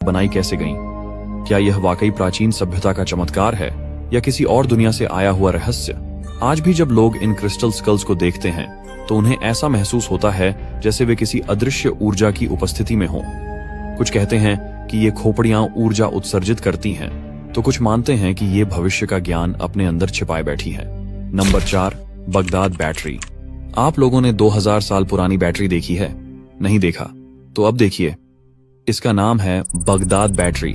बनाई कैसे गईं? क्या यह वाकई प्राचीन सभ्यता का चमत्कार है या किसी और दुनिया से आया हुआ रहस्य? आज भी जब लोग इन क्रिस्टल स्कल्स को देखते हैं तो उन्हें ऐसा महसूस होता है जैसे वे किसी अदृश्य ऊर्जा की उपस्थिति में हों। कुछ कहते हैं कि ये खोपड़ियां ऊर्जा उत्सर्जित करती हैं, तो कुछ मानते हैं कि ये भविष्य का ज्ञान अपने अंदर छिपाए बैठी है। Number 4, Baghdad battery. आप लोगों ने 2000 साल पुरानी बैटरी देखी है? नहीं देखा तो अब देखिए। इसका नाम है बगदाद बैटरी,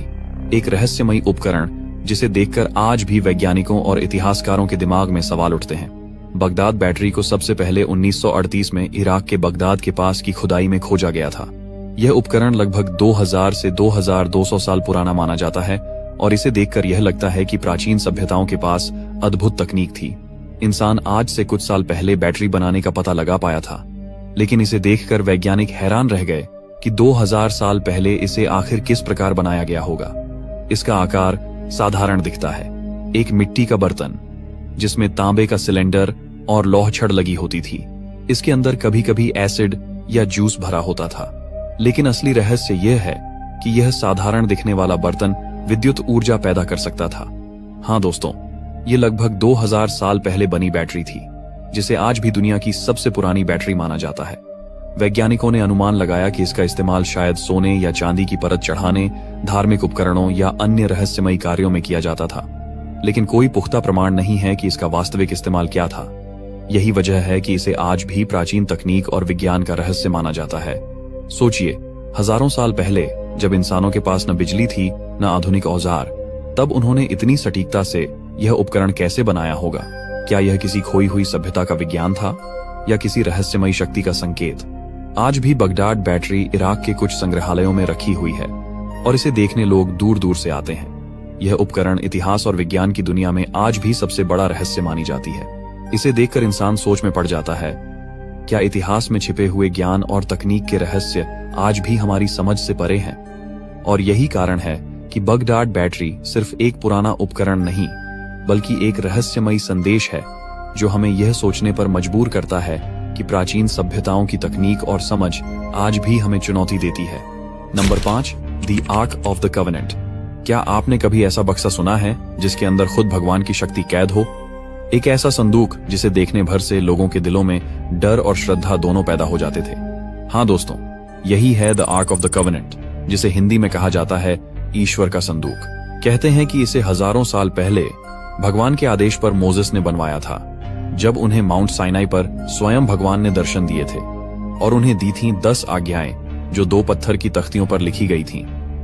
एक रहस्यमयी उपकरण जिसे देखकर आज भी वैज्ञानिकों और इतिहासकारों के दिमाग में सवाल उठते हैं। बगदाद बैटरी को सबसे पहले 1938 में इराक के बगदाद के पास की खुदाई में खोजा गया था। यह उपकरण लगभग 2000 से 2200 साल पुराना माना जाता है और इसे देखकर यह लगता है कि प्राचीन सभ्यताओं के पास अद्भुत तकनीक थी। इंसान आज से कुछ साल पहले बैटरी बनाने का पता लगा पाया था, लेकिन इसे देखकर वैज्ञानिक हैरान रह गए कि 2000 साल पहले इसे आखिर किस प्रकार बनाया गया होगा। इसका आकार साधारण दिखता है, एक मिट्टी का बर्तन जिसमें तांबे का सिलेंडर और लौह छड़ लगी होती थी। इसके अंदर कभी कभी एसिड या जूस भरा होता था, लेकिन असली रहस्य यह है कि यह साधारण दिखने वाला बर्तन विद्युत ऊर्जा पैदा कर सकता था। हाँ दोस्तों, ये लगभग 2000 साल पहले बनी बैटरी थी, जिसे आज भी दुनिया की सबसे पुरानी बैटरी माना जाता है। वैज्ञानिकों ने अनुमान लगाया कि इसका इस्तेमाल शायद सोने या चांदी की परत चढ़ाने, धार्मिक उपकरणों या अन्य रहस्यमयी कार्यों में किया जाता था, लेकिन कोई पुख्ता प्रमाण नहीं है कि इसका वास्तविक इस्तेमाल क्या था। यही वजह है कि इसे आज भी प्राचीन तकनीक और विज्ञान का रहस्य माना जाता है। सोचिए, हजारों साल पहले जब इंसानों के पास न बिजली थी न आधुनिक औजार, तब उन्होंने इतनी सटीकता से यह उपकरण कैसे बनाया होगा? क्या यह किसी खोई हुई सभ्यता का विज्ञान था या किसी रहस्यमयी शक्ति का संकेत? आज भी बगदाद बैटरी इराक के कुछ संग्रहालयों में रखी हुई है और इसे देखने लोग दूर दूर से आते हैं। यह उपकरण इतिहास और विज्ञान की दुनिया में आज भी सबसे बड़ा रहस्य मानी जाती है। इसे देखकर इंसान सोच में पड़ जाता है, क्या इतिहास में छिपे हुए ज्ञान और तकनीक के रहस्य आज भी हमारी समझ से परे हैं? और यही कारण है कि बगदाद बैटरी सिर्फ एक पुराना उपकरण नहीं, बल्कि एक रहस्यमयी संदेश है जो हमें यह सोचने पर मजबूर करता है कि प्राचीन सभ्यताओं की तकनीक और समझ आज भी हमें चुनौती देती है। Number 5, the arc of the covenant. क्या आपने कभी ऐसा बक्सा सुना है जिसके अंदर खुद भगवान की शक्ति कैद हो? एक ऐसा संदूक जिसे देखने भर से लोगों के दिलों में डर और श्रद्धा दोनों पैदा हो जाते थे। हाँ दोस्तों, यही है the arc of the covenant, जिसे हिंदी में कहा जाता है ईश्वर का संदूक। कहते हैं कि इसे हजारों साल पहले भगवान के आदेश पर मोसेस ने बनवाया था, जब उन्हें माउंट साइनाई पर स्वयं भगवान ने दर्शन दिए थे और उन्हें दी थीं 10 आज्ञाएं जो 2 पत्थर की तख्तियों पर लिखी गई थीं।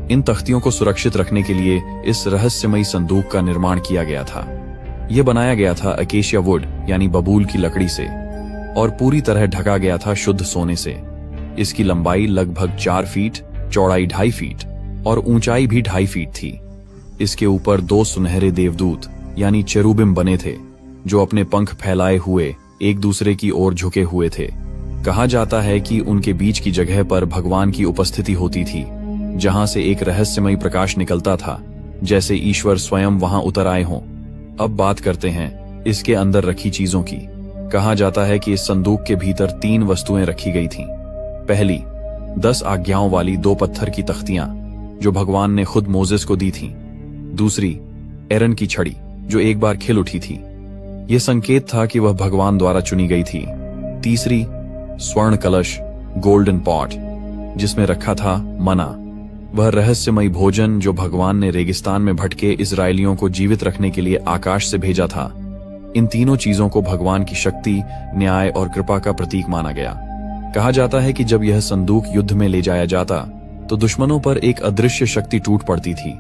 इन तख्तियों को सुरक्षित रखने के लिए इस रहस्यमयी संदूक का निर्माण किया गया था। यह बनाया गया था अकेशिया वुड यानी बबूल की लकड़ी से और पूरी तरह ढका गया था शुद्ध सोने से। इसकी लंबाई लगभग 4 फीट, चौड़ाई 2.5 फीट और ऊंचाई भी 2.5 फीट थी। इसके ऊपर 2 सुनहरे देवदूत यानी चेरुबिम बने थे जो अपने पंख फैलाए हुए एक दूसरे की ओर झुके हुए थे। कहा जाता है कि उनके बीच की जगह पर भगवान की उपस्थिति होती थी, जहां से एक रहस्यमयी प्रकाश निकलता था, जैसे ईश्वर स्वयं वहां उतर आए हों। अब बात करते हैं इसके अंदर रखी चीजों की। कहा जाता है कि इस संदूक के भीतर 3 वस्तुएं रखी गई थीं। पहली, 10 आज्ञाओं वाली 2 पत्थर की तख्तियां जो भगवान ने खुद मोसेस को दी थीं। दूसरी, एरन की छड़ी जो एक बार खिल उठी थी, यह संकेत था कि वह भगवान द्वारा चुनी गई थी। तीसरी, स्वर्ण कलश गोल्डन पॉट जिसमें रखा था मना, वह रहस्यमयी भोजन जो भगवान ने रेगिस्तान में भटके इजरायलियों को जीवित रखने के लिए आकाश से भेजा था। इन तीनों चीजों को भगवान की शक्ति, न्याय और कृपा का प्रतीक माना गया। कहा जाता है कि जब यह संदूक युद्ध में ले जाया जाता तो दुश्मनों पर एक अदृश्य शक्ति टूट पड़ती थी।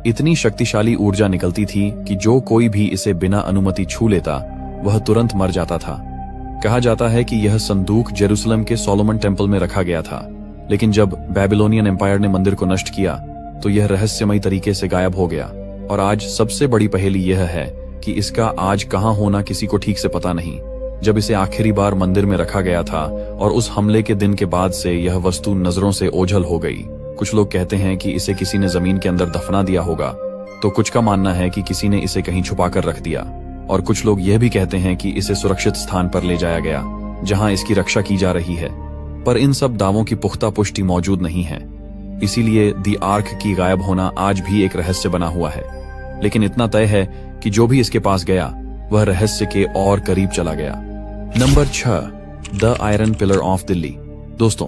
इतनी शक्तिशाली ऊर्जा निकलती थी कि जो कोई भी इसे बिना अनुमति छू लेता वह तुरंत मर जाता था। कहा जाता है कि यह संदूक जेरूसलम के सोलोमन टेम्पल में रखा गया था, लेकिन जब बेबीलोनियन एम्पायर ने मंदिर को नष्ट किया तो यह रहस्यमयी तरीके से गायब हो गया। और आज सबसे बड़ी पहेली यह है कि इसका आज कहां होना किसी को ठीक से पता नहीं। जब इसे आखिरी बार मंदिर में रखा गया था और उस हमले के दिन के बाद से यह वस्तु नजरों से ओझल हो गई। कुछ लोग कहते हैं कि इसे किसी ने जमीन के अंदर दफना दिया होगा, तो कुछ का मानना है कि किसी ने इसे कहीं छुपा कर रख दिया, और कुछ लोग यह भी कहते हैं कि इसे सुरक्षित स्थान पर ले जाया गया जहां इसकी रक्षा की जा रही है। पर इन सब दावों की पुख्ता पुष्टि मौजूद नहीं है। इसीलिए दी आर्क की गायब होना आज भी एक रहस्य बना हुआ है। लेकिन इतना तय है कि जो भी इसके पास गया वह रहस्य के और करीब चला गया। Number 6, the iron pillar of Delhi. दोस्तों,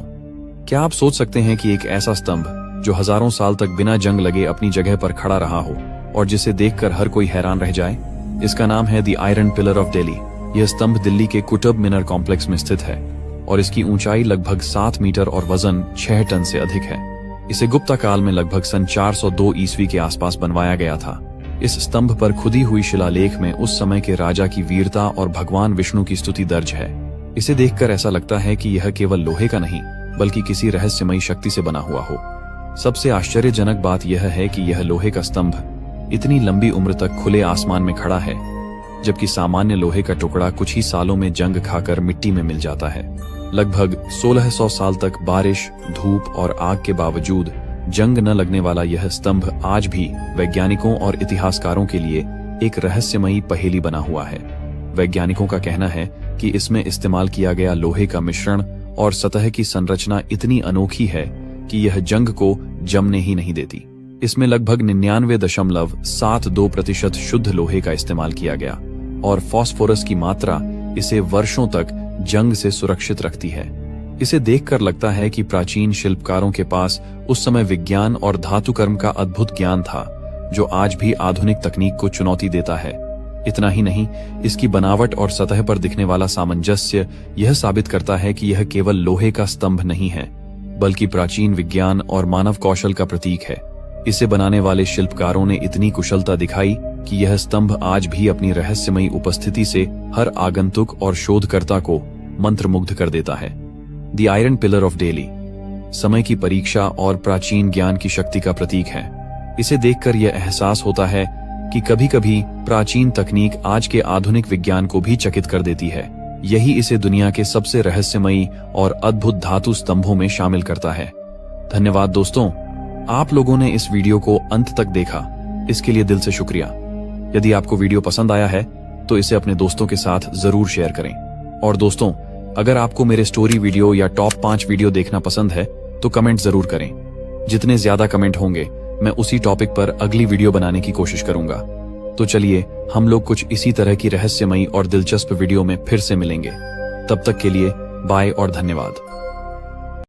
क्या आप सोच सकते हैं कि एक ऐसा स्तंभ जो हजारों साल तक बिना जंग लगे अपनी जगह पर खड़ा रहा हो और जिसे देखकर हर कोई हैरान रह जाए? इसका नाम है the iron pillar of Delhi. यह स्तंभ दिल्ली के कुतुब मीनार कॉम्प्लेक्स में स्थित है और इसकी ऊंचाई लगभग 7 मीटर और वजन 6 टन से अधिक है। इसे गुप्ता काल में लगभग सन 402 ईस्वी के आसपास बनवाया गया था। इस स्तंभ पर खुदी हुई शिलालेख में उस समय के राजा की वीरता और भगवान विष्णु की स्तुति दर्ज है। इसे देखकर ऐसा लगता है कि यह केवल लोहे का नहीं बल्कि किसी रहस्यमयी शक्ति से बना हुआ हो। सबसे आश्चर्यजनक बात यह है कि यह लोहे का स्तंभ इतनी लंबी उम्र तक खुले आसमान में खड़ा है, जबकि सामान्य लोहे का टुकड़ा कुछ ही सालों में जंग खाकर मिट्टी में मिल जाता है। लगभग 1600 साल तक बारिश, धूप और आग के बावजूद जंग न लगने वाला यह स्तंभ आज भी वैज्ञानिकों और इतिहासकारों के लिए एक रहस्यमयी पहेली बना हुआ है। वैज्ञानिकों का कहना है कि इसमें इस्तेमाल किया गया लोहे का मिश्रण और सतह की संरचना इतनी अनोखी है कि यह जंग को जमने ही नहीं देती। इसमें लगभग 99.72% शुद्ध लोहे का इस्तेमाल किया गया और फास्फोरस की मात्रा इसे वर्षों तक जंग से सुरक्षित रखती है। इसे देखकर लगता है कि प्राचीन शिल्पकारों के पास उस समय विज्ञान और धातुकर्म का अद्भुत ज्ञान था, जो आज भी आधुनिक तकनीक को चुनौती देता है। इतना ही नहीं, इसकी बनावट और सतह पर दिखने वाला सामंजस्य यह साबित करता है कि यह केवल लोहे का स्तंभ नहीं है, बल्कि प्राचीन विज्ञान और मानव कौशल का प्रतीक है। इसे बनाने वाले शिल्पकारों ने इतनी कुशलता दिखाई कि यह स्तंभ आज भी अपनी रहस्यमयी उपस्थिति से हर आगंतुक और शोधकर्ता को मंत्रमुग्ध कर देता है। The iron pillar of Delhi समय की परीक्षा और प्राचीन ज्ञान की शक्ति का प्रतीक है। इसे देखकर यह एहसास होता है कि कभी-कभी प्राचीन तकनीक आज के आधुनिक विज्ञान को भी चकित कर देती है। यही इसे दुनिया के सबसे रहस्यमयी और अद्भुत धातु स्तंभों में शामिल करता है। धन्यवाद दोस्तों, आप लोगों ने इस वीडियो को अंत तक देखा, इसके लिए दिल से शुक्रिया। यदि आपको वीडियो पसंद आया है तो इसे अपने दोस्तों के साथ जरूर शेयर करें। और दोस्तों, अगर आपको मेरे स्टोरी वीडियो या टॉप 5 वीडियो देखना पसंद है तो कमेंट जरूर करें। जितने ज्यादा कमेंट होंगे मैं उसी टॉपिक पर अगली वीडियो बनाने की कोशिश करूंगा। तो चलिए हम लोग कुछ इसी तरह की रहस्यमयी और दिलचस्प वीडियो में फिर से मिलेंगे। तब तक के लिए बाय और धन्यवाद।